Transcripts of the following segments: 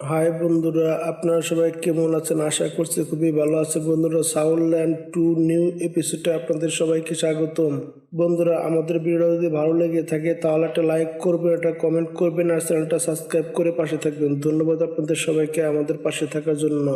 High বন্ধুরা, আপনারা সবাই কেমন আছেন? আশা করছি খুবই ভালো আছে। বন্ধুরা, সাউথল্যান্ড 2 নিউ এপিসোডে আপনাদের সবাইকে স্বাগতম। বন্ধুরা, আমাদের ভিডিও যদি ভালো লেগে থাকে তাহলে একটা লাইক করবেন, একটা কমেন্ট করবেন আর চ্যানেলটা সাবস্ক্রাইব করে পাশে থাকবেন। ধন্যবাদ আপনাদের সবাইকে আমাদের পাশে থাকার জন্য।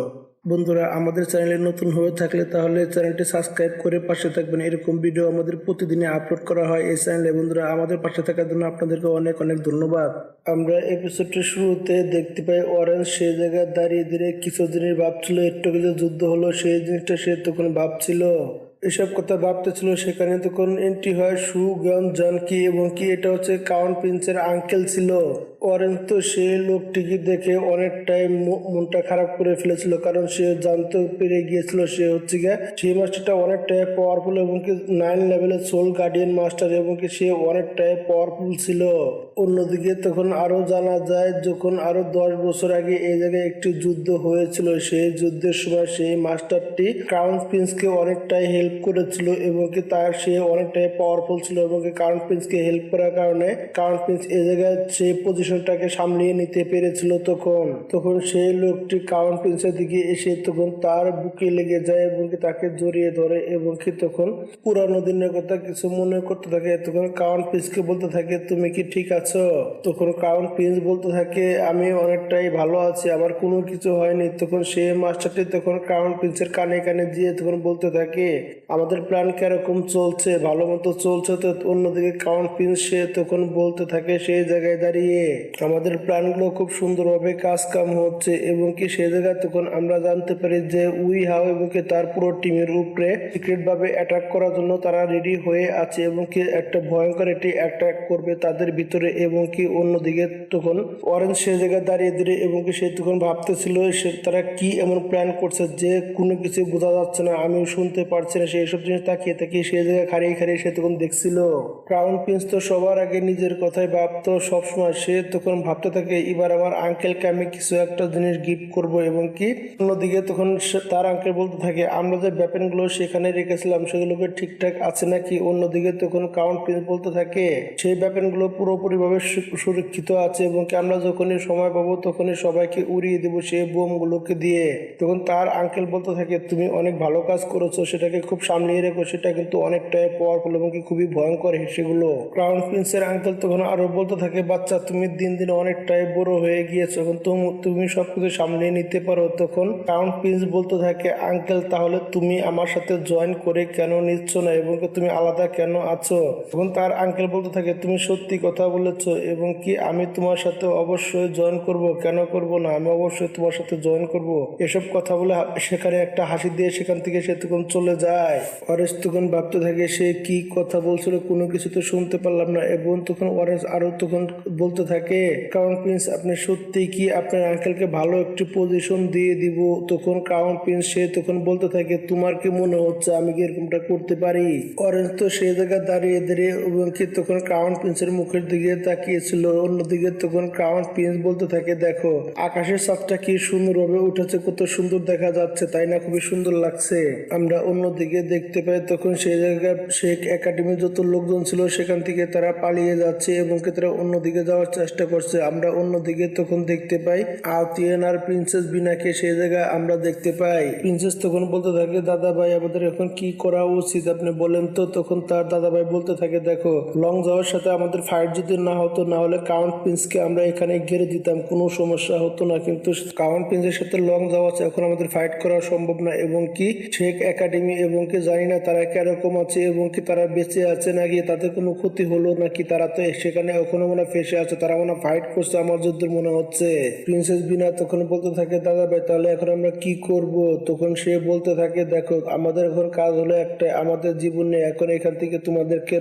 বন্ধুরা, আমাদের চ্যানেলে নতুন হয়ে থাকলে তাহলে চ্যানেলটি সাবস্ক্রাইব করে পাশে থাকবেন। এরকম ভিডিও আমাদের প্রতিদিনই আপলোড করা হয় এই চ্যানেলে। বন্ধুরা, আমাদের পাশে থাকার জন্য আপনাদেরকে অনেক অনেক ধন্যবাদ। আমরা এপিসোডটির শুরুতে দেখতে পাই অরেঞ্জ সেই জায়গায় দাঁড়িয়ে দাঁড়িয়ে কিছু জিনিস ভাবছিল। একটু আগে যে যুদ্ধ হলো সেই জিনিসটা সে তখন ভাবছিল, এসব কথা ভাবতেছিল। সেখানে তখন এন্ট্রি হয় সু গন জানকি, এবং কি এটা হচ্ছে কাউন্ট প্রিন্সের আঙ্কেল ছিল। অরেঞ্জ তো সেই লোকটিকে দেখে অনেকটাই মনটা খারাপ করে ফেলেছিল, কারণ সে জানতে পেরে গিয়েছিল সে হচ্ছে গিয়ে সেই মাস্টারটা অনেকটাই পাওয়ারফুল, এবং কি 9 লেভেলের সোল গার্ডিয়ান মাস্টার, এবং কি সে অনেকটাই পাওয়ারফুল ছিল। অন্যদিকে তখন আরো জানা যায় যখন আরো 10 বছর আগে এই জায়গায় একটি যুদ্ধ হয়েছিল। সেই যুদ্ধের সময় সেই মাস্টারটি ক্রাউন প্রিন্সকে অনেকটাই হেল্প করেছিল, এবং কি তার সে অনেকটাই পাওয়ারফুল ছিল, এবং কি ক্রাউন প্রিন্সকে হেল্প করার কারণে ক্রাউন প্রিন্স এই জায়গায় সেই পজিশনটাকে সামলিয়ে নিতে পেরেছিল। তখন তখন সেই লোকটি ক্রাউন প্রিন্সের দিকে এসে তখন তার বুকে লেগে যায়, এবং কি তাকে জড়িয়ে ধরে, এবং কি তখন পুরানো দিনের কথা কিছু মনে করতে থাকে। তখন ক্রাউন প্রিন্সকে বলতে থাকে, তুমি কি ঠিক আছো? তখন ক্রাউন প্রিন্স বলতে থাকে, আমি অনেকটাই ভালো আছি, আমার কোনো কিছু হয়নি। তখন সে মাস্টারটি তখন ক্রাউন প্রিন্সের কানে কানে দিয়ে তখন বলতে থাকে, আমাদের প্ল্যান কিরকম চলছে? ভালো মতো চলছে তো? অন্যদিকে ক্রাউন প্রিন্স সে তখন বলতে থাকে সেই জায়গায় দাঁড়িয়ে, আমাদের প্ল্যানগুলো খুব সুন্দরভাবে কাজ কাম হচ্ছে, এবং কি সেই জায়গায় তখন আমরা জানতে পারি যে উই হাও এবং কি তার পুরো টিমের উপরে সিক্রেট ভাবে অ্যাটাক করার জন্য তারা রেডি হয়ে আছে, এবং কি একটা ভয়ঙ্কর একটি অ্যাটাক করবে তাদের ভিতরে। এবং কি অন্যদিকে তখন অরেঞ্জ সে জায়গায় দাঁড়িয়ে দাঁড়িয়ে, এবং কি সে তখন ভাবতেছিল সে তারা কি এমন প্ল্যান করছে যে কোনো কিছু বোঝা যাচ্ছে না, আমিও শুনতে পারছি না। সেই সব জিনিস তাকিয়ে তাকিয়ে সে জায়গায় খাড়িয়ে খাড়িয়ে সে তখন দেখছিল। ক্রাউন প্রিন্স তো সবার আগে নিজের কথাই ভাবতো সবসময়। সে তখন ভাবতে থাকে, এবার আমার আঙ্কেলকে আমি কিছু একটা জিনিস গিফট করব। এবং কি অন্যদিকে তখন তার আঙ্কেল বলতে থাকে, আমরা যে ব্যাপেনগুলো সেখানে রেখেছিলাম সেগুলোকে ঠিকঠাক আছে নাকি? অন্যদিকে তখন ক্রাউন প্রিন্স বলতে থাকে, সেই ব্যাপেনগুলো পুরোপুরিভাবে সুরক্ষিত আছে, এবং কি আমরা যখনই সময় পাবো তখনই সবাইকে উড়িয়ে দেবো সেই বোমগুলোকে দিয়ে। তখন তার আঙ্কেল বলতে থাকে, তুমি অনেক ভালো কাজ করেছো, সেটাকে খুব সামলিয়ে রেখো, সেটা কিন্তু অনেকটাই পাওয়ারফুল এবং কি খুবই ভয়ঙ্কর সেগুলো। ক্রাউন প্রিন্সের আঙ্কেল তখন আরো বলতে থাকে, বাচ্চা তুমি দিন দিন অনেকটাই বড় হয়ে গিয়েছো, এখন তুমি সবকিছু সামলিয়ে নিতে পারো। তখন ক্রাউন প্রিন্স বলতে থাকে, আঙ্কেল তাহলে তুমি আমার সাথে জয়েন করে কেন নিচ্ছ না, এবং কি তুমি আলাদা কেন আছো? তখন তার আঙ্কেল বলতে থাকে, তুমি সত্যি কথা বলেছো, এবং কি আমি তোমার সাথে অবশ্যই জয়েন করব, কেন করব না, আমি অবশ্যই তোমার সাথে জয়েন করব। এসব কথা বলে সেখানে একটা হাসি দিয়ে সেখান থেকে সে তখন চলে যায়। অরেঞ্জ তখন ভাবতে থাকে সে কি কথা বলছিল, কোনো কিছু তো শুনতে পারলাম না। এবং তখন অরেঞ্জ আরো তখন বলতে থাকে, ক্রাউন প্রিন্স আপনি সত্যি কি আপনার আঙ্কেলকে ভালো একটি পজিশন দিয়ে দিব? তখন ক্রাউন প্রিন্স সে তখন বলতে থাকে, তোমার কি মনে হচ্ছে আমি কি এরকমটা করতে পারি? অরেঞ্জ তো সেই জায়গায় দাঁড়িয়ে দাঁড়িয়ে এবং কি তখন ক্রাউন প্রিন্সের মুখের দিকে তাকিয়েছিল। অন্যদিকে তখন ক্রাউন প্রিন্স বলতে থাকে, দেখো আকাশের চাঁদটা কি সুন্দরভাবে উঠেছে, কত সুন্দর দেখা যাচ্ছে তাই না? খুবই সুন্দর লাগছে। আমরা অন্যদিকে দেখতে পাই তখন সেই জায়গায় শেখ একাডেমির যত লোকজন ছিল সেখান থেকে তারা পালিয়ে যাচ্ছে, এবং কি তারা অন্যদিকে যাওয়ার চেষ্টা করছে। আমরা অন্যদিকে তখন দেখতে পাই আওতিয়ান আর প্রিন্সেস বিনাকে সেই জায়গায় আমরা দেখতে পাই। প্রিন্সেস তখন বলতে থাকে, দাদা ভাই আমাদের এখন কি করা উচিত আপনি বলেন তো? তখন তার দাদা ভাই বলতে থাকে, দেখো লং যাওয়ার সাথে আমাদের ফাইট যদি না হতো, না হলে কাউন্ট প্রিন্সকে আমরা এখানে ঘিরে দিতাম, কোনো সমস্যা হতো না। কিন্তু কাউন্ট প্রিন্সের সাথে লং যাওয়া আছে, এখন আমাদের ফাইট করা সম্ভব না। এবং কি শেখ একাডেমি এবং কি জানি না তারা কিরকম আছে, এবং কি তারা বেঁচে আছে নাকি, তাদের কোনো ক্ষতি হলো নাকি, তারা তো সেখানে এখনো মনে ফেসে আছে, তারা মনে ফাইট করছে আমার যদ্দূর মনে হচ্ছে। প্রিন্সেস বিনা তখন বলতে থাকে, দাদা ভাই তাহলে এখন আমরা কি করব? তখন সে বলতে থাকে, দেখো আমাদের এখন কাজ হলো একটা, আমাদের জীবনে এখন এখান থেকে তোমাদেরকে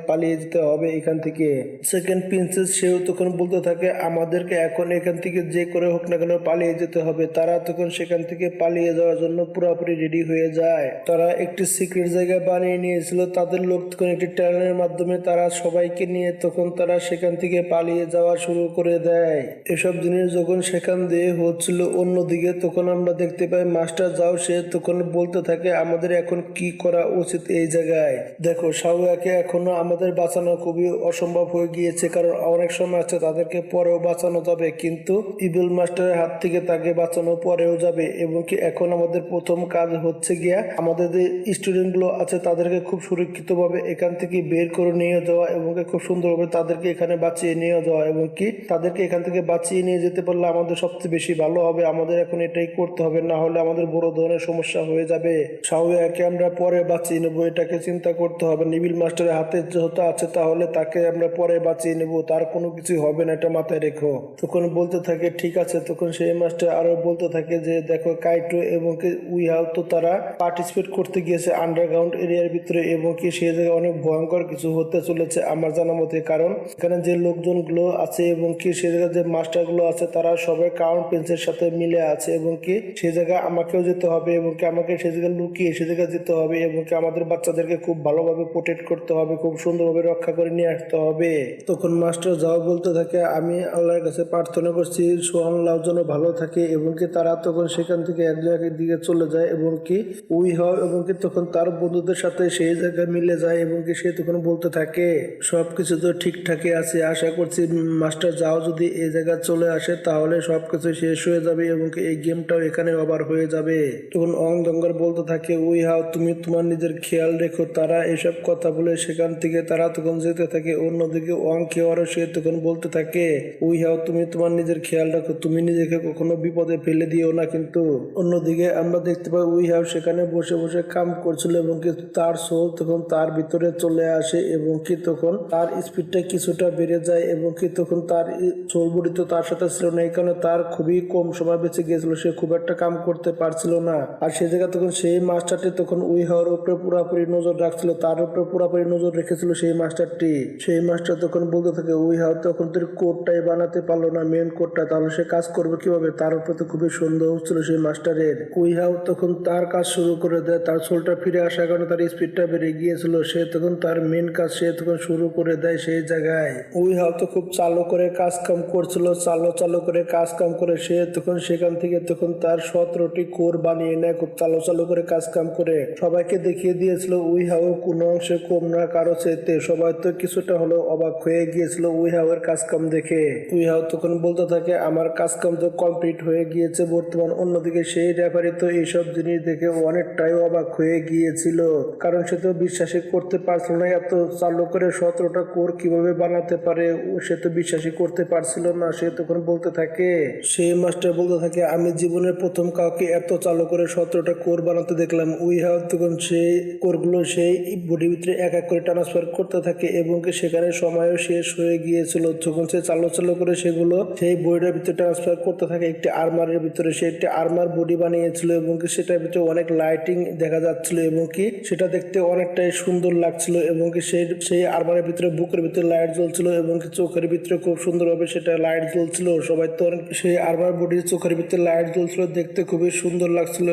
পালিয়ে যেতে হবে এখান থেকে। সেকেন্ড প্রিন্সেস সেও তখন বলতে থাকে, আমাদেরকে এখন এখান থেকে যে করে হোক না কেন পালিয়ে যেতে হবে। তারা তখন সেখান থেকে পালিয়ে যাওয়ার জন্য পুরোপুরি রেডি হয়ে যায়। তারা একটি সিক্রেট জায়গা বানিয়ে নিয়েছিল, তাদের লোক তখন একটি ট্যানেলের মাধ্যমে তারা সবাইকে নিয়ে তখন তারা সেখান থেকে পালিয়ে যাওয়ার যাওয়া শুরু করে দেয়। এসব জিনিস যখন সেখান দিয়ে হচ্ছিল, অন্যদিকে তখন আমরা দেখতে পাই মাস্টার যাও সে তখন বলতে থাকে আমাদের এখন কি করা উচিত এই জায়গায়। দেখো শাওয়াকে এখনো আমাদের বাঁচানো খুবই অসম্ভব হয়ে গিয়েছে, কারণ অনেক সময় আছে তাদেরকে পরেও বাঁচানো যাবে, কিন্তু ইভিল মাস্টারের হাত থেকে তাকে বাঁচানো পরেও যাবে। এবং কি এখন আমাদের প্রথম কাজ হচ্ছে গিয়া আমাদের যে স্টুডেন্ট গুলো আছে তাদেরকে খুব সুরক্ষিত ভাবে এখান থেকে বের করে নিয়ে যাওয়া এবং খুব সুন্দরভাবে তাদেরকে এখানে বাঁচিয়ে নিয়ে যাওয়া, এবং কি তাদেরকে এখান থেকে বাঁচিয়ে নিয়ে যেতে পারলে আমাদের সবচেয়ে বেশি ভালো হবে। আমাদের এখন এটাই করতে হবে, না হলে আমাদের বড় ধরনের সমস্যা হয়ে যাবে। শাওয়াকে আমরা পরে বাঁচিয়ে নেবো, এটাকে চিন্তা করতে হবে। নিবিল মাস্টারের হাতে যেহেতু আছে তাহলে তাকে আমরা পরে বাঁচিয়ে নেব, তার কোনো কিছু হবে না, এটা মাথায় রেখো। তখন বলতে থাকে ঠিক আছে। তখন সেই মাস্টার আরো বলতে থাকে যে দেখো কাইটো এবং উইহাও তো তারা পার্টিসিপেট করতে গিয়েছে আন্ডারগ্রাউন্ড এরিয়ার ভিতরে, এবং কি সেই জায়গায় অনেক ভয়ঙ্কর কিছু হতে চলেছে আমার জানা মতে। কারণ এখানে যে লোকজন গুলো আছে এবং কি সেই জায়গায় যে মাস্টার গুলো আছে তারা সবাই ক্রাউন প্রিন্সের সাথে মিলে আছে, এবং কি সেই জায়গায় আমাকেও যেতে হবে, এবং কি আমাকে সেই জায়গায় লুকিয়ে সেই জায়গায় যেতে হবে, এবং কি আমাদের বাচ্চাদেরকে খুব ভালোভাবে প্রোটেক্ট করতে হবে, খুব সুন্দরভাবে রক্ষা করে নিয়ে আসতে হবে। তখন মাস্টার যাও বলতে থাকে আমি আল্লাহর কাছে প্রার্থনা করছি সোহানলাও যেন ভালো থাকে, এবং কি তারা তখন সেখান থেকে এক জায়গার দিকে চলে যায়, এবং কি উইহাও এবং কি তখন তার বন্ধুদের সাথে সেই জায়গায় মিলে যায়, এবং কি সে তখন বলতে থাকে সবকিছু তো ঠিকঠাকই আছে, আশা করছি মাস্টার যাও যদি এই জায়গায় চলে আসে তাহলে সবকিছু শেষ হয়ে যাবে, এবং কি এই গেমটাও এখানে ওভার হয়ে যাবে। তখন অং দঙ্গর বলতে থাকে উইহাও তুমি তোমার নিজের খেয়াল রেখো। তারা এসব কথা বলে সেখান থেকে তারা তখন যেতে থাকে। অন্যদিকে ওয়াং খেওয়ারও সে তখন বলতে থাকে উইহাও তুমি তোমার নিজের খেয়াল রাখো, তুমি নিজেকে কখনো বিপদে ফেলে দিও না। কিন্তু অন্যদিকে আমরা দেখতে পাই উইহাও সেখানে বসে বসে কাম করছিল, এবং কি তার সোল তখন তার ভিতরে চলে আসে, এবং কি তখন তার স্পিডটা কিছুটা বেড়ে যায়, এবং কি তখন তার সোল বডি তো তার সাথে ছিল না, এই কারণে তার খুবই কম সময় বেঁচে গিয়েছিল, সে খুব একটা কাম করতে পারছিল না। আর সেই জায়গায় তখন সেই মাস্টারটি তখন উইহাওর উপরে পুরোপুরি নজর রাখছিল, তার উপরে পুরোপুরি নজর রেখেছিল সেই মাস্টারটি। সেই মাস্টার তখন বলতে থাকে উইহাও তখন তোর কোডটাই বানাতে পারলো না, মেন কোডটা, তাহলে সে কাজ করবে কিভাবে? তার উপরে তো খুবই সন্দেহ হচ্ছিল সেই মাস্টারের। উইহাও তখন তার কাজ শুরু করে দেয়, তার সোলটা ফিরে আসার কারণে তার স্পিডটা বেড়ে গিয়েছিল, সে তখন তার মেন কাজ সে তখন শুরু করে দেয় সেই জায়গায়। উইহাও তো খুব চালু করে কাজ কাম করছিল, চালু করে কাজ কাম করে সে তখন সেখান থেকে তখন তার 17টি কোর বানিয়ে নেয়, খুব চালু করে কাজ কাম করে সবাইকে দেখিয়ে দিয়েছিল উইহাও কোনো অংশে কম না কারো চেতে। সবাই তো কিছুটা হলেও অবাক হয়ে গিয়েছিল উইহাওয়ের কাজ কাম দেখে। উইহাও তখন বলতে থাকে আমার কাজ কাম তো কমপ্লিট হয়ে গিয়েছে বর্তমান। অন্যদিকে সেই রেফারি তো এইসব জিনিস দেখে অনেকটাই অবাক হয়ে গিয়েছিল, কারণ সে তো বিশ্বাসই করতে পারছিল না এত চালু করে 17টা কোর কিভাবে বানাতে পারে, সে তো বিশ্বাসই করতে পারছিল না। সে তখন বলতে থাকে সেই মাস্টার বলতে থাকে আমি জীবনের প্রথম কাউকে এত চালু করে 17টা কোর বানাতে দেখলাম। উইহাও তখন সেই কোরগুলো সেই বডির ভিতরে এক এক করে ট্রান্সফার করতে থাকে, এবং সেখানে সময়ও শেষ হয়ে গিয়েছিল। যখন সে চালু করে সেগুলো সেই বডির ভিতরে ট্রান্সফার করতে থাকে একটি আর্মারের ভিতরে, সে একটি আর্মার বডি বানিয়েছিল, এবং সেটার ভিতরে অনেক লাইটিং দেখা যাচ্ছিল, এবং কি সেটা দেখতে অনেকটাই সুন্দর লাগছিল, এবং কি সেই আর্মারের ভিতরে বুকের ভিতরে লাইট জ্বলছিল, এবং চোখের ভিতরে খুব সুন্দরভাবে সেটা লাইট জ্বলছিল। সবাই তো সেই আর্মার বডির চোখের ভিতরে লাইট জ্বলছিল, দেখতে খুবই সুন্দর লাগছিল।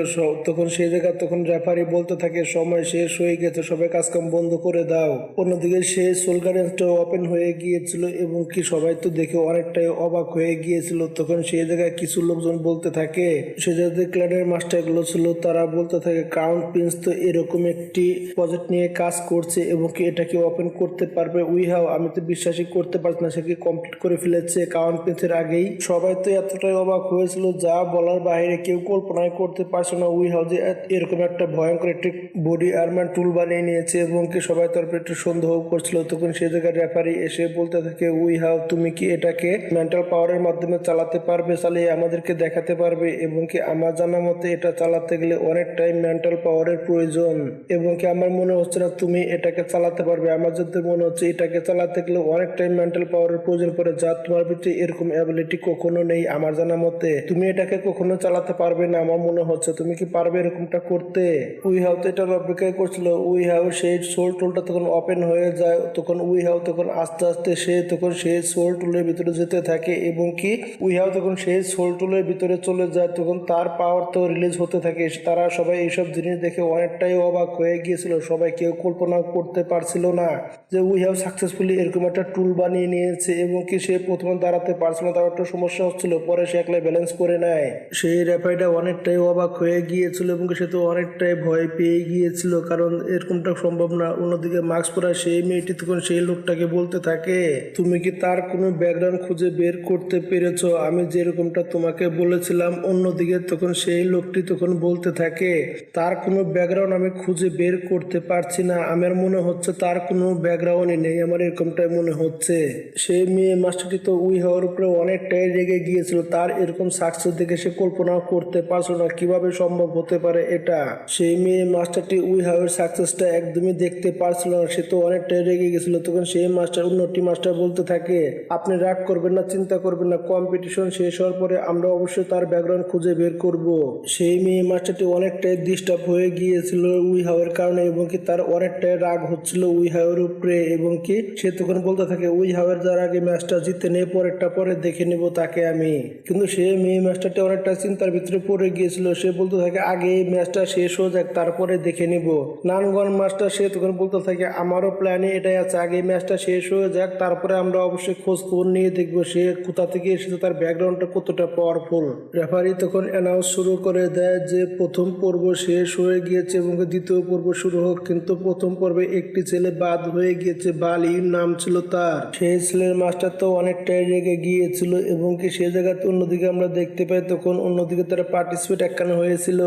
তখন সেই জায়গায় তখন রেফারি বলতে থাকে সময় শেষ হয়ে গেছে, সবাই কাজকাম বন্ধ করে দাও। অন্যদিকে সেই সোল গার্ডেন্সটা ওপেন হয়ে গিয়েছিল, এবং কি সবাই তো দেখে অনেকটাই অবাক হয়ে গিয়েছিল। তখন সেই জায়গায় কিছু লোকজন বলতে থাকে সে যে ক্লানের মাস্টার গুলো ছিল তারা বলতে থাকে ক্রাউন প্রিন্স তো এরকম একটি প্রজেক্ট নিয়ে কাজ করছে, এবং কি এটাকে ওপেন করতে পারবে উইহাও, আমি তো বিশ্বাসই করতে পারছি না, সে কি কমপ্লিট করে ফেলেছে ক্রাউন প্রিন্সের আগেই। সবাই তো এতটাই অবাক হয়েছিল যা বলার বাইরে, কেউ কল্পনাই করতে পারছে না উইহাও যে এরকম একটা ভয়ঙ্কর একটি বডি আর্মার টুল বানিয়ে নিয়েছে, এবং কি সবাই তার উপর একটু সন্দেহ করছিল। তখন সে জায়গায় রেফারি এসে বলতে থাকে উইহাও তুমি কি এটাকে মেন্টাল পাওয়ারের মাধ্যমে চালাতে পারবে, চালিয়ে আমাদেরকে দেখাতে পারবে? এবং কি আমার জানা মতে এটা চালাতে গেলে অনেকটাই মেন্টাল পাওয়ারের প্রয়োজন, এবং কি আমার মনে হচ্ছে না তুমি এটাকে চালাতে পারবে। আমার যদি মনে হচ্ছে এটাকে চালাতে গেলে অনেকটাই মেন্টাল পাওয়ারের প্রয়োজন পড়ে, যা তোমার ভিতরে এরকম অ্যাবিলিটি কখনো নেই আমার জানা মতে। তুমি এটাকে কখনো চালাতে পারবে না আমার মনে হচ্ছে, তুমি কি পারবে এরকমটা করতে? উইহাও তো এটার অপেক্ষায় করছিল। উইহাও সেই সোল টুলটা তখন ওপেন হয়ে যায়, তখন উইহাও তখন আস্তে আস্তে সে তখন সেই সোল টুলের ভিতরে যেতে থাকে, এবং কি উইহাও তখন সেই সোল টুলের ভিতরে চলে যায়। তখন তার পাওয়ার তো রিলিজ হতে থাকে। তারা সবাই এইসব জিনিস দেখে অনেকটাই অবাক হয়ে গিয়েছিল, সবাই কেউ কল্পনা করতে পারছিল না যে উইহাও সাকসেসফুলি এরকম একটা টুল বানিয়ে নিয়েছে, এবং কি সে প্রথমে দাঁড়াতে পারছিল না, তার একটা সমস্যা হচ্ছিল, পরে সে একলাই ব্যালেন্স করে নেয়। সেই রেফারিটা অনেকটাই অবাক হয়ে গিয়েছিল এবং সে তো অনেকটাই ভয় পেয়ে গিয়েছিল, কারণ এরকমটা সম্ভব না। অন্যদিকে মাস্ক পরা সেই মেয়েটি তখন সেই লোকটাকে বলতে থাকে, তুমি কি তার কোনো ব্যাকগ্রাউন্ড খুঁজে বের করতে পেরেছো আমি যেরকমটা তোমাকে বলেছিলাম? অন্যদিকে তখন সেই লোকটি তখন বলতে থাকে, তার কোনো ব্যাকগ্রাউন্ড আমি খুঁজে বের করতে পারছি না, আমার মনে হচ্ছে তার কোনো ব্যাকগ্রাউন্ডই নেই, আমার এরকমটাই মনে হচ্ছে। সেই মেয়ে মাস্টারটি তো উই হওয়ার উপরে অনেকটাই রেগে গিয়েছিল, তার এরকম সাকসেস দেখে সে কল্পনাও করতে পারছিল না কিভাবে সম্ভব হতে পারে এটা। সেই মেয়ে মাস্টারটি উই হাওয়ের সাকসেসটা একদমই দেখতে পারছিল না, সে তো অনেকটাই রেগে গেছিল। তখন সেই মাস্টার অন্যটি মাস্টার বলতে থাকে, আপনি রাগ করবেন না, চিন্তা করবেন না, কম্পিটিশন শেষ হওয়ার পরে আমরা অবশ্যই তার ব্যাকগ্রাউন্ড খুঁজে বের করব। সেই মেয়ে মাস্টারটি অনেকটাই ডিস্টার্ব হয়ে গিয়েছিল উই হাওয়ের কারণে এবং কি তার অনেকটাই রাগ হচ্ছিল উই হাওয়ের উপরে এবং কি সে তখন বলতে থাকে, উই হাওয়ের যার আগে ম্যাচটা জিতে নেই, পরেরটা পরে দেখে নেব তাকে আমি। কিন্তু সে মেয়ে মাস্টারটি অনেকটা চিন্তার ভিতরে পড়ে গিয়েছিল, সে বলতে থাকে আগে এই ম্যাচটা শেষ হয়ে যাক তারপরে দেখে নিব। নানগন মাস্টার সে তখন বলতে থাকে, আমারও প্ল্যানে এটাই আছে, আগে এই ম্যাচটা শেষ হয়ে যাক তারপরে আমরা অবশ্যই খোঁজ খবর নিয়ে দেখবো সে কোথা থেকে এসেছে, তার ব্যাকগ্রাউন্ডটা কতটা পাওয়ারফুল। রেফারি তখন অ্যানাউন্স শুরু করে দেয় যে প্রথম পর্ব শেষ হয়ে গিয়েছে এবং দ্বিতীয় পর্ব শুরু হোক। কিন্তু প্রথম পর্বে একটি ছেলে বাদ হয়ে গিয়েছে, বালি নাম ছিল তার। সেই ছেলের মাস্টার তো অনেকটাই রেগে গিয়েছিল এবং কি সে জায়গাতে অন্যদিকে আমরা দেখতে পাই তখন অন্যদিকে তারা পার্টিসিপেট একখানে হয়েছিল।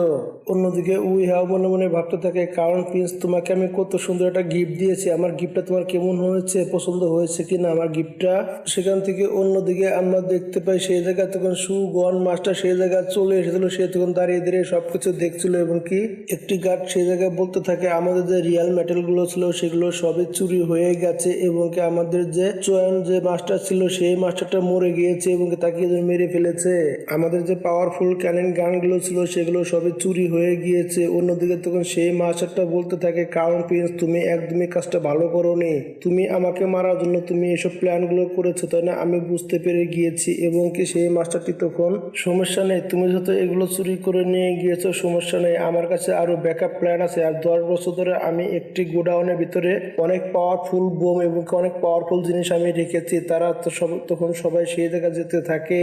অন্যদিকে উই হাও মনে মনে ভাবতে থাকে, কারণ প্রিন্স তোমাকে আমি কত সুন্দর একটা গিফট দিয়েছি, আমার গিফটটা তোমার কেমন হয়েছে, পছন্দ হয়েছে কিনা আমার গিফটটা। সেখান থেকে অন্যদিকে আমরা দেখতে পাই সেই জায়গায় তখন সুগন মাস্টার সেই জায়গায় চলে এসেছিল, সে তখন দাঁড়িয়ে দাঁড়িয়ে সবকিছু দেখছিল এবং কি একটি গার্ড সেই জায়গায় বলতে থাকে, আমাদের যে রিয়াল মেটেল গুলো ছিল সেগুলো সবই চুরি হয়ে গেছে এবং কি আমাদের যে চয়ন যে মাস্টার ছিল সেই মাস্টারটা মরে গিয়েছে এবং কি তাকে মেরে ফেলেছে। আমাদের যে পাওয়ারফুল ক্যানন গান গুলো ছিল সেগুলো সবই চুরি হয়ে গিয়েছে। অন্যদিকে তখন সেই মাস্টারটা বলতে থাকে, ক্রাউন প্রিন্স তুমি একদমই কাজটা ভালো করোনি, তুমি আমাকে মারার জন্য তুমি এসব প্ল্যান গুলো করেছো তাই না, আমি বুঝতে পেরে গিয়েছি। এবং কি সেই মাস্টারটি তখন, সমস্যা নেই, তুমি যত এগুলো চুরি করে নিয়ে গিয়েছো সমস্যা নেই, আমার কাছে আরো ব্যাকআপ প্ল্যান আছে। আর 10 বছর ধরে আমি একটি গোডাউনের ভিতরে অনেক পাওয়ারফুল বোম এবং অনেক পাওয়ারফুল জিনিস আমি রেখেছি। তারা তো তখন সবাই সেই জায়গায় যেতে থাকে।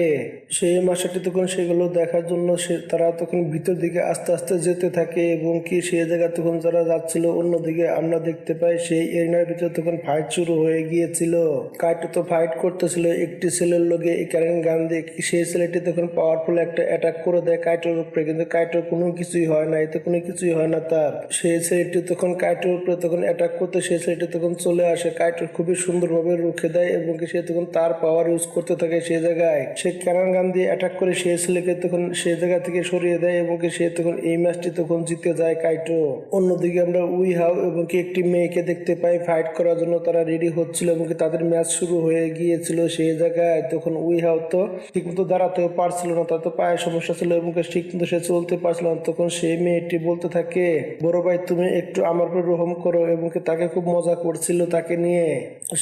সেই মাস্টারটি তখন সেগুলো দেখার জন্য তারা তখন ভিতর দিকে আস্তে আস্তে যেতে থাকে এবং কি সেই জায়গা তখন যারা যাচ্ছিল অন্যদিকে আমরা দেখতে পাই সেই এরিনার ভিতরে তখন ফাইট শুরু হয়ে গিয়েছিল। কাইটো তো ফাইট করতেছিল একটি ছেলের লগে এই ক্যারেন গান দিয়ে, সেই ছেলেটি তখন পাওয়ারফুল একটা অ্যাটাক করে দেয় কাইটোর উপরে, কিন্তু কাইটোর কোনো কিছুই হয় না, এতে কোনো কিছুই হয় না তার। সেই ছেলেটি তখন কাইটোর উপরে তখন অ্যাটাক করতে সেই ছেলেটি তখন চলে আসে, কাইটোর খুবই সুন্দরভাবে রুখে দেয় এবং সে তখন তার পাওয়ার ইউজ করতে থাকে সেই জায়গায়। সে ক্যারেন গান দিয়ে অ্যাটাক করে সেই ছেলেকে তখন সেই জায়গা থেকে সরিয়ে দেয় এবং সে তখন এই ম্যাচটি তখন জিতে যায় কাইটো। অন্যদিকে আমরা উই হাও এবং একটি মেয়েকে দেখতে পাই ফাইট করার জন্য তারা রেডি হচ্ছিল এবং তাদের ম্যাচ শুরু হয়ে গিয়েছিল সেই জায়গায়। তখন উই হাও তো ঠিকমতো দাঁড়াতেও পারছিল না, তার তো পায়ের সমস্যা ছিল এবং ঠিক মতো সে চলতে পারছিল না। তখন সেই মেয়েটি বলতে থাকে, বড় ভাই তুমি একটু আমার উপর রহম করো এবং তাকে খুব মজা করছিল তাকে নিয়ে।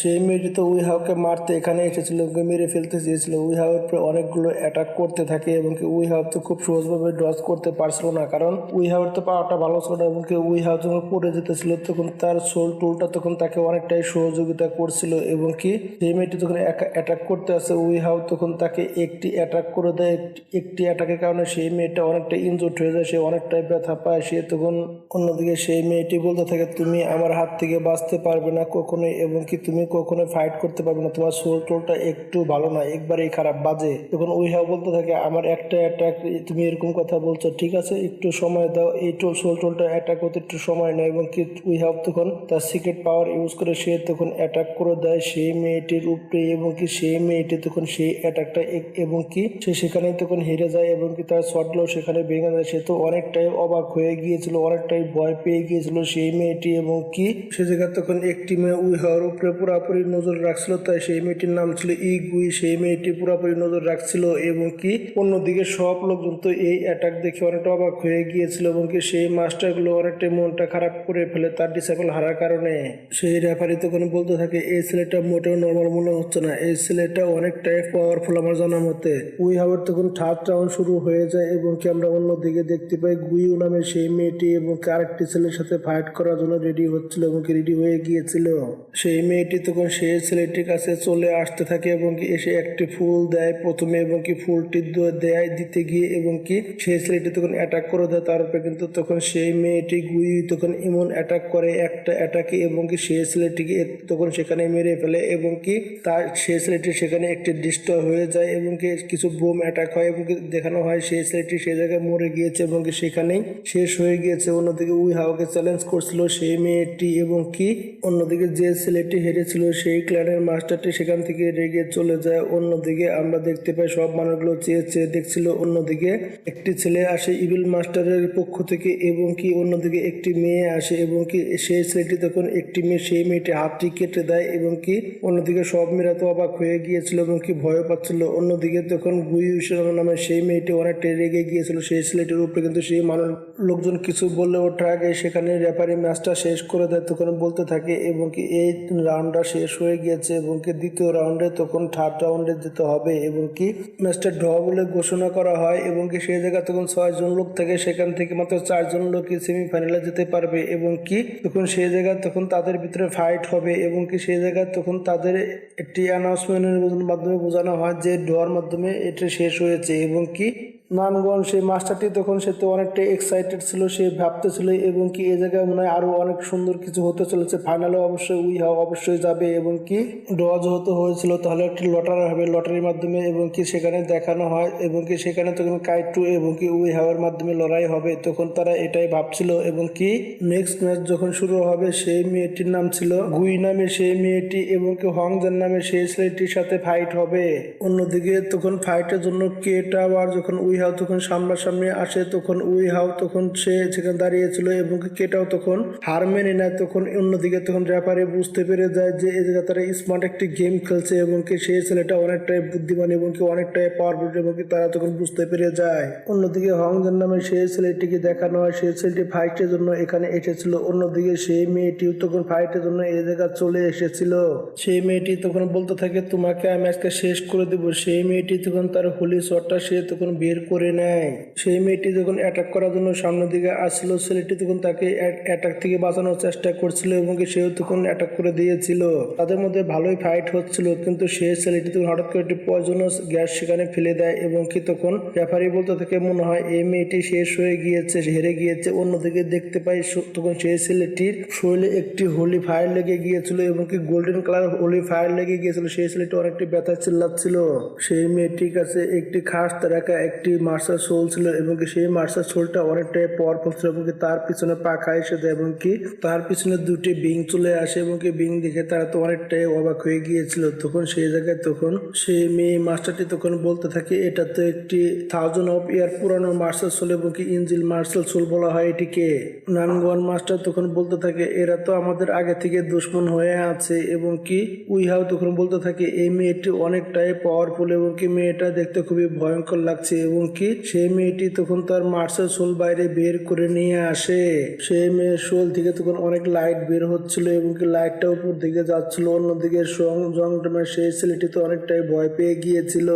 সেই মেয়েটি তো উই হাওকে মারতে এখানে এসেছিল, ওকে মেরে ফেলতে চেয়েছিল। উই হাওয়ের উপরে অনেকগুলো অ্যাটাক করতে থাকে এবং উই হাও তো খুব সহজভাবে ডজ করতে পারছিল না, কারণ উই হাওয়ের তো পাওয়ারটা ভালো ছিল না এবং উই হাও যখন পড়ে যেতেছিল তখন তার সোল টুলটা তখন তাকে অনেকটাই সহযোগিতা করছিল এবং কি সেই মেয়েটি তখন অ্যাটাক করতে আসে, উই হাও তখন তাকে একটি অ্যাটাক করে দেয়। একটি অ্যাটাকের কারণে সেই মেয়েটা অনেকটা ইনজুর্ড হয়ে যায়, সে অনেকটাই ব্যথা পায়। সে তখন অন্যদিকে সেই মেয়েটি বলতে থাকে, তুমি আমার হাত থেকে বাঁচতে পারবে না কখনোই এবং কি তুমি কখনোই ফাইট করতে পারবে না, তোমার সোল টোলটা একটু ভালো না, একবারেই খারাপ, বাজে। তখন উই হাও বলতে থাকে, আমার একটা অ্যাটাক, তুমি এরকম কথা বলছো, ঠিক আছে একটু সময় দাও, এই সোল টোলটা অ্যাটাক করতে একটু সময় নেয় এবং কি উই হাও তখন তার সিক্রেট পাওয়ার ইউজ করে সে তখন অ্যাটাক করে দেয় সেই মেয়েটির উপরে এবং কি সেই মেয়েটি তখন সেই অ্যাটাকটা এবং কি সে সেখানে তখন হেরে যায় এবং কি তার শটগুলো সেখানে ভেঙে যায়। সে তো অনেকটাই অবাক হয়ে গিয়েছিল, অনেকটাই ভয় পেয়ে গিয়েছিল সেই মেয়েটি এবং কি সে জায়গায় তখন একটি মেয়ে উই হাওয়ার উপরে পুরোপুরি নজর রাখছিল, তাই সেই মেয়েটির নাম ছিল ইগুই। সেই মেয়েটি পুরোপুরি নজর রাখছিল এবং কি অন্যদিকে সব লোকজন তো এই অ্যাটাক দেখে অনেকটা অবাক হয়ে গিয়েছিল এবং কি সেই মাস্টারগুলো অনেকটাই মনটা খারাপ করে ফেলে তার ডিসেবল হারার কারণে। সেই রেফারি তখন বলতে থাকে, এই ছেলেটা মোটেও নর্মাল মনে হচ্ছে না, এই ছেলেটা অনেকটাই পাওয়ারফুল আমার জানা মতে। উই হাওয়ার তখন থার্ড রাউন্ড শুরু হয়ে যায় এবং কি আমরা অন্যদিকে দেখতে পাই গুইও নামে সেই মেয়েটি এবং আরেকটি ছেলের সাথে ফাইট করার জন্য রেডি হচ্ছিল এবং রেডি হয়ে গিয়েছিল। সেই মেয়েটি তখন সেই ছেলেটির কাছে চলে আসতে থাকে এবং কি এসে একটি ফুল দেয় প্রথমে এবং কি ফুলটি দেয় দিতে গিয়ে এবং কি সেই ছেলেটি তখন অ্যাটাক করে দেয় তার উপরে, কিন্তু তখন সেই মেয়েটি গুই তখন এমন অ্যাটাক করে একটা অ্যাটাকে এবং কি সেই ছেলেটিকে তখন সেখানে মেরে ফেলে এবং কি তার সেই ছেলেটি সেখানে একটি ডিস্ট্রয় হয়ে যায় এবং কি কিছু বোম অ্যাটাক হয় এবং কি দেখানো হয় সেই ছেলেটি সেই জায়গায় মরে গিয়েছে এবং কি সেখানেই শেষ হয়ে গিয়েছে। অন্যদিকে উই হাওকে চ্যালেঞ্জ করছিল সেই মেয়েটি এবং কি অন্যদিকে যে ছেলেটি হেরেছিল সেই ক্ল্যানের মাস্টারটি সেখান থেকে রেগে চলে যায়। অন্যদিকে আমরা দেখতে পাই সব মানুষগুলো চেয়ে চেয়ে দেখছিল। অন্যদিকে একটি ছেলে আসে ইভিল মাস্টারের পক্ষ থেকে এবং কি অন্যদিকে একটি মেয়ে আসে এবং কি সেই ছেলেটি তখন একটি মেয়ে সেই মেয়েটি হাতটি কেটে দেয় এবং কি অন্যদিকে সব মেয়েরা তো অবাক হয়ে গিয়েছিল এবং কি ভয় পাচ্ছিল। অন্যদিকে তখন গুইউশার নামে সেই মেয়েটি অনেকটা রেগে গিয়েছিল সেই ছেলেটির উপরে, কিন্তু সেই মানুষ লোকজন কিছু বললে ওঠার আগে সেখানে রেফারি ম্যাচটা শেষ করে দেয়। তখন বলতে থাকে এবং কি এই রাউন্ডটা শেষ হয়ে গিয়েছে এবং কি দ্বিতীয় রাউন্ডে তখন থার্ড রাউন্ডে যেতে হবে এবং কি ম্যাচটা ড্র বলে ঘোষণা করা হয় এবং কি সেই জায়গায় তখন 6 জন লোক থাকে, সেখান থেকে মাত্র 4 জন লোকই সেমিফাইনালে যেতে পারবে এবং কি তখন সেই জায়গায় তখন তাদের ভিতরে ফাইট হবে এবং কি সেই জায়গায় তখন তাদের একটি অ্যানাউন্সমেন্টের মাধ্যমে বোঝানো হয় যে ড্রর মাধ্যমে এটা শেষ হয়েছে এবং কি নানগঞ্জ সেই মাস্টারটি তখন সে তো অনেকটা এক্সাইটেড ছিল, সে ভাবতেছিল এবং কি এই জায়গায় মনে হয় আরো অনেক সুন্দর কিছু হতে চলেছে, ফাইনালে অবশ্যই উই হাও অবশ্যই যাবে এবং কি ড্র যেহেতু হয়েছিল তাহলে একটি লটারি হবে, লটারির মাধ্যমে এবং কি সেখানে দেখানো হয় এবং কি সেখানে তখন কাইটু এবং কি উই হাওয়ার মাধ্যমে লড়াই হবে। তখন তারা এটাই ভাবছিল এবং কি নেক্সট ম্যাচ যখন শুরু হবে সেই মেয়েটির নাম ছিল গুই নামে সেই মেয়েটি এবং কি হংজান নামে সেই ছেলেটির সাথে ফাইট হবে। অন্যদিকে তখন ফাইটের জন্য কেটাওয়ার যখন উই হাও তখন সামনাসামনি আসে তখন উই হাও তখন সে সেখানে দাঁড়িয়েছিল এবং কেটাও তখন হার মেনে নেয়। তখন অন্যদিকে তখন রেফারি বুঝতে পেরে যায় যে এই জায়গায় তারা স্মার্ট একটি গেম খেলছে এবং কি সেই ছেলেটা অনেকটাই বুদ্ধিমান এবং কি অনেকটাই পাওয়ারফুল এবং কি তারা তখন বুঝতে পেরে যায়। অন্যদিকে হংজান নামে সেই ছেলেটিকে দেখানো হয় সেই ছেলেটি ফাইটের জন্য এখানে এসেছিল। অন্যদিকে সেই মেয়েটিও তখন ফাইটের জন্য এই জায়গায় চলে এসেছিল। সেই মেয়েটি তখন বলতে থাকে তোমাকে আমি আজকে শেষ করে দেবো। সেই মেয়েটি তখন তার হোলি শটটা সে তখন বের করে নেয়। সেই মেয়েটি যখন অ্যাটাক করার জন্য সামনের দিকে আসছিল ছেলেটি তখন তাকে অ্যাটাক থেকে বাঁচানোর চেষ্টা করছিল এবং সেও তখন অ্যাটাক করে দিয়েছিল। তাদের মধ্যে ভালোই ফাইট হচ্ছিল, কিন্তু সেই ছেলেটি তখন হঠাৎ করে একটি পয়জনাস গ্যাস সেখানে ফেলে দেয় এবং কি তখন রেফারি বলতে থাকে মনে হয় এই মেয়েটি শেষ হয়ে গিয়েছে, হেরে গিয়েছে। অন্যদিকে দেখতে পাই তখন সেই ছেলেটির শরীরে একটি হোলি ফায়ার লেগে গিয়েছিল এবং কি গোল্ডেন কালার হোলি ফায়ার লেগে গিয়েছিল। সেই ছেলেটি অনেকটি ব্যথা চিল্লাচ্ছিল। সেই মেয়েটির কাছে একটি খাস রাখা একটি মার্শাল সোল ছিল এবং কি সেই মার্শাল সোলটা অনেকটাই পাওয়ারফুল ছিল এবং কি তার পিছনে পাখা এসে দেয় এবং কি তার পিছনে দুটি বিং চলে আসে এবং কি বিং দেখে তারা তো অনেকটাই অবাক হয়ে গিয়েছিল। তখন সেই জায়গায় তখন সেই মেয়ে মাস্টারটি তখন বলতে থাকে এটা তো একটি 1000 অফ ইয়ার পুরানো মার্শাল সোল এবং কি ইঞ্জিল মার্শাল সোল বলা হয় এটিকে। নানগন মাস্টার তখন বলতে থাকে এরা তো আমাদের আগে থেকে দুশ্মন হয়ে আছে এবং কি উইহাও তখন বলতে থাকে এই মেয়েটি অনেকটাই পাওয়ারফুল এবং কি মেয়েটা দেখতে খুবই ভয়ঙ্কর লাগছে এবং কি সেই মেয়েটি তখন তার মার্শাল সোল বাইরে বের করে নিয়ে আসে। সেই মেয়ের সোল থেকে তখন অনেক লাইট বের হচ্ছিল এবং কি লাইটটা উপর দিকে যাচ্ছিল। অন্যদিকে সেই ছেলেটি তো অনেকটাই ভয় পেয়ে গিয়েছিল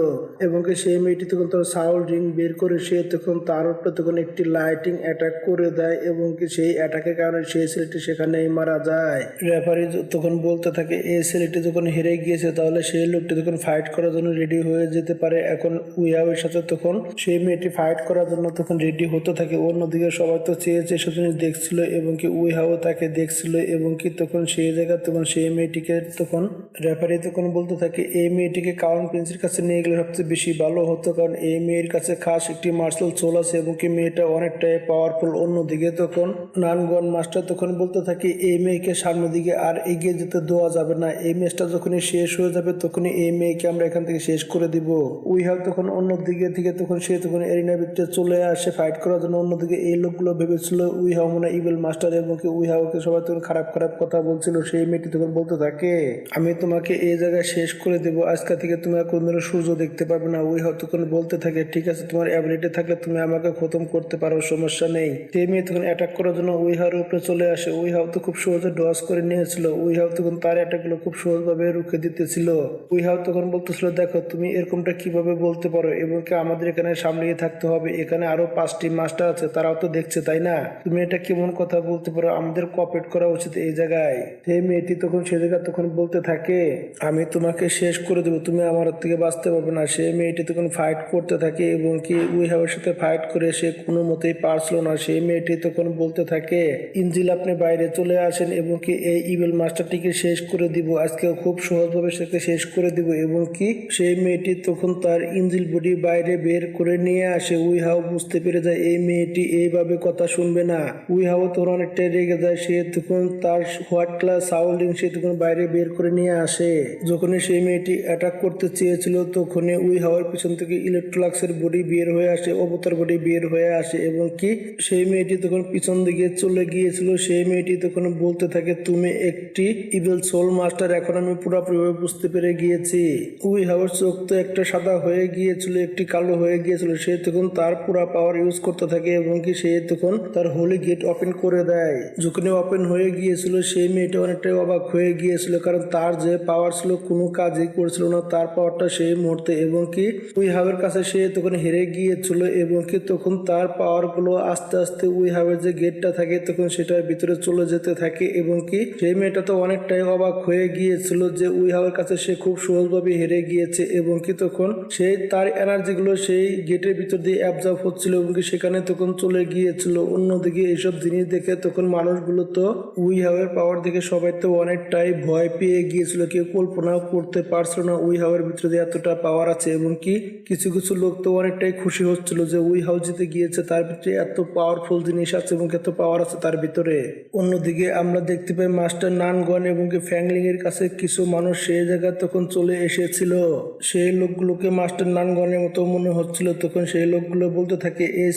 এবং কি সেই মেয়েটি তখন তার সাউল রিং বের করে সে তখন তার উপরে তখন একটি লাইটিং অ্যাটাক করে দেয় এবং কি সেই অ্যাটাকের কারণে সেই ছেলেটি সেখানেই মারা যায়। রেফারি তখন বলতে থাকে এই ছেলেটি যখন হেরে গিয়েছে তাহলে সেই লোকটি তখন ফাইট করার জন্য রেডি হয়ে যেতে পারে। এখন উইহাওয়ের সাথে তখন সেই মেয়েটি ফাইট করার জন্য তখন রেডি হতে থাকে। অন্যদিকে সবাই তো চেয়েছে সেজন্য দেখছিল এবং কি উইহাও তাকে দেখছিল এবং কি তখন সেই জায়গায় তখন সেই মেয়েটিকে তখন রেফারি তখন বলতে থাকে এই মেয়েটিকে কাউন প্রিন্সের কাছে নিয়ে গেলে সবচেয়ে বেশি ভালো হতো, কারণ এই মেয়ের কাছে খাস একটি মার্শাল সোল আছে এবং কি মেয়েটা অনেকটাই পাওয়ারফুল। অন্যদিকে তখন নানগন মাস্টার তখন বলতে থাকে এই মেয়েকে সামনের দিকে আর এগিয়ে যেতে দেওয়া যাবে না, এই ম্যাচটা যখনই শেষ হয়ে যাবে তখনই এই মেয়েকে আমরা এখান থেকে শেষ করে দিব। উইহাও তখন অন্যদিকে থেকে তখন সে তখন এরিনার ভিতরে চলে আসে ফাইট করার জন্য। অন্যদিকে এই লোকগুলো ভেবেছিল উইহাও মনে ইভিল মাস্টার এবং কি উইহাওকে সবাই তখন খারাপ খারাপ কথা বলছিল। সেই মেয়েটি তখন বলতে থাকে আমি তোমাকে এই জায়গায় শেষ করে দেবো, আজকে থেকে তুমি আর কোনদিনও সূর্য দেখতে পাবে না। উইহাও তখন বলতে থাকে ঠিক আছে তোমার অ্যাবিলিটি থাকলে তুমি আমাকে খতম করতে পারো, সমস্যা নেই। সেই মেয়ে তখন অ্যাটাক করার জন্য উইহাওর উপরে চলে আসে। উইহাও তো খুব সহজে ডজ করে নিয়েছিল। উইহাও তখন তার অ্যাটাকগুলো খুব সহজভাবে রুখে দিতেছিল। উইহাও তখন বলতেছিল দেখো তুমি এরকমটা কিভাবে বলতে পারো এবং কি আমাদের এখানে সামলিয়ে থাকতে হবে, এখানে আরো 5টি মাস্টার আছে, তারাও তো দেখছে তাই না? তুমি এটা কেমন কথা বলতে পারো? আমাদের কোঅপারেট করা উচিত এই জায়গায়। সেই মেয়েটি তখন সে জায়গায় তখন বলতে থাকে, আমি তোমাকে শেষ করে দেবো, তুমি আমার হাত থেকে বাঁচতে পারবে না। সেই মেয়েটি তখন ফাইট করতে থাকে এবং কি উইহাবের সাথে ফাইট করে সে কোনো মতেই পারছিল না। সেই মেয়েটি তখন বলতে থাকে, ইঞ্জিল আপনি বাইরে চলে আসেন এবং কি এই ইভিল মাস্টারটিকে শেষ করে দিব, আজকে খুব সহজভাবে সেকে শেষ করে দিব। এবং কি সেই মেয়েটি তখন তার ইঞ্জিল বডি বাইরে বের করে নিয়ে আসে। উইহাও বুঝতে পেরে যায় এই মেয়েটি এইভাবে কথা শুনবে না। উইহাও তখন অনেকটাই রেগে যায়। সে তখন তার হোয়াইট ক্লাস সাউলিং সে তখন বাইরে বের করে নিয়ে আসে। যখনই সেই মেয়েটি অ্যাটাক করতে চেয়েছিল তখনই উইহাওয়ার পিছন থেকে ইলেকট্রোলাক্সের বডি বের হয়ে আসে, অবতার বডি বের হয়ে আসে এবং কি সেই মেয়েটি তখন পিছন দিকে চলে গিয়েছিল। সেই মেয়েটি তখন বলতে থাকে, তুমি একটি ইভিল সোল মাস্টার, এখন আমি পুরোপুরিভাবে বুঝতে পেরে গিয়েছি। উইহাওয়ার চোখ তো একটা সাদা হয়ে গিয়েছিল, একটি কালো হয়ে গিয়েছিল। সে তখন তার পুরো পাওয়ার ইউজ করতে থাকে এবং কি সে তখন তার হোলি গেট ওপেন করে দেয়। যখনই ওপেন হয়ে গিয়েছিল সেই মেয়েটা অনেকটাই অবাক হয়ে গিয়েছিল, কারণ তার যে পাওয়ার ছিল কোনো কাজই করছিল না তার পাওয়ারটা সেই মুহূর্তে। এবং কি উইহাবের কাছে সে তখন হেরে গিয়েছিল এবং কি তখন তার পাওয়ার গুলো আস্তে আস্তে উইহাবের যে গেটটা থাকে তখন সেটার ভিতরে চলে যেতে থাকে। এবং কি সেই মেয়েটা তো অনেকটাই অবাক হয়ে গিয়েছিল যে উইহাবের কাছে সে খুব সহজভাবে হেরে গিয়েছে এবং কি তখন সেই তার এনার্জি গুলো সেই গেটের ভিতর দিয়ে অ্যাবজর্ব হচ্ছিল এবং কি সেখানে তখন চলে গিয়েছিল। অন্যদিকে এইসব জিনিস দেখে তখন মানুষগুলো তো উইহাবের পাওয়ার দেখে সবাই তো অনেকটাই ভয় পেয়ে গিয়েছিল, কেউ কল্পনাও করতে পারছিল না উইহাবের ভিতরে যে এতটা পাওয়ার আছে। এবং কি কিছু কিছু লোক তো অনেকটাই খুশি হচ্ছিল যে উইহাও জিতে গিয়েছে, তার ভিতরে এত পাওয়ারফুল জিনিস আছে এবং এত পাওয়ার আছে তার ভিতরে। অন্যদিকে আমরা দেখতে পাই মাস্টার নানগন এবং কি ফ্যাংলিং এর কাছে কিছু মানুষ সেই জায়গায় তখন চলে এসেছিল। সেই লোকগুলোকে মাস্টার নানগনের মতো মনে হচ্ছিল। তখন সেই লোকগুলো বলতে থাকে, এই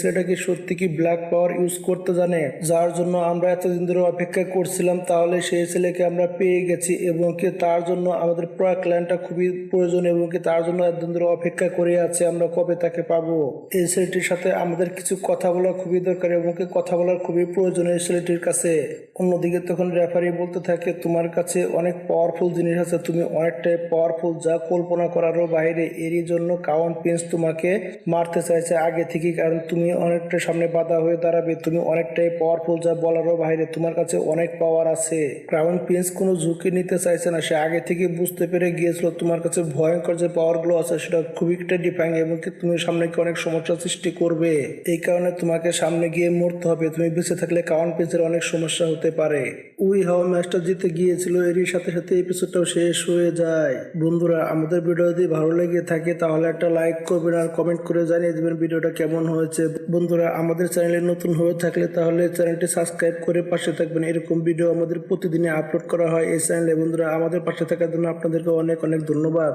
ছেলেটাকে সত্যি কি ব্ল্যাক পাওয়ার ইউজ করতে জানে, যার জন্য আমরা এতদিন ধরে অপেক্ষা করছিলাম, তাহলে সেই ছেলেকে আমরা পেয়ে গেছি এবং কি তার জন্য আমাদের পুরো ক্ল্যানটা খুবই প্রয়োজন এবং কি তার জন্য এতদিন ধরে অপেক্ষা করে আছে, আমরা কবে তাকে পাবো। এই ছেলেটির সাথে আমাদের কিছু কথা বলা খুবই দরকার এবং কি কথা বলার খুবই প্রয়োজন এই ছেলেটির কাছে। অন্যদিকে তখন রেফারি বলতে থাকে, তোমার কাছে অনেক পাওয়ারফুল জিনিস আছে, তুমি অনেকটাই পাওয়ারফুল যা কল্পনা করারও বাইরে। এরই জন্য ক্রাউন প্রিন্স তোমাকে মারতে চাইছে আগে থেকে, কারণ তুমি অনেকটা সামনে বাধা হয়ে দাঁড়াবে, তুমি অনেকটাই পাওয়ারফুল যা বলারও বাইরে, তোমার কাছে অনেক পাওয়ার আছে। ক্রাউন প্রিন্স কোনো ঝুঁকি নিতে চাইছে না, সে আগে থেকে বুঝতে পেরে গিয়েছিল তোমার কাছে ভয়ঙ্কর যে পাওয়ার গুলো আছে সেটা খুবই একটা ডিফাইং এবং কি তুমি সামনে গিয়ে অনেক সমস্যা সৃষ্টি করবে। এই কারণে তোমাকে সামনে গিয়ে মরতে হবে, তুমি বেঁচে থাকলে ক্রাউন প্রিন্সের অনেক সমস্যা হতে পারে। উইহাও ম্যাচটা জিতে গিয়েছিল, এরই সাথে সাথে এপিসোডটাও শেষ হয়ে যায়। বন্ধুরা, আমাদের ভিডিও যদি ভালো লেগে থাকে তাহলে একটা লাইক করবেন আর কমেন্ট করে জানিয়ে দেবেন ভিডিওটা কেমন হয়েছে। বন্ধুরা, আমাদের চ্যানেলে নতুন হয়ে থাকলে তাহলে চ্যানেলটি সাবস্ক্রাইব করে পাশে থাকবেন। এরকম ভিডিও আমাদের প্রতিদিনই আপলোড করা হয় এই চ্যানেলে। বন্ধুরা, আমাদের পাশে থাকার জন্য আপনাদেরকে অনেক অনেক ধন্যবাদ।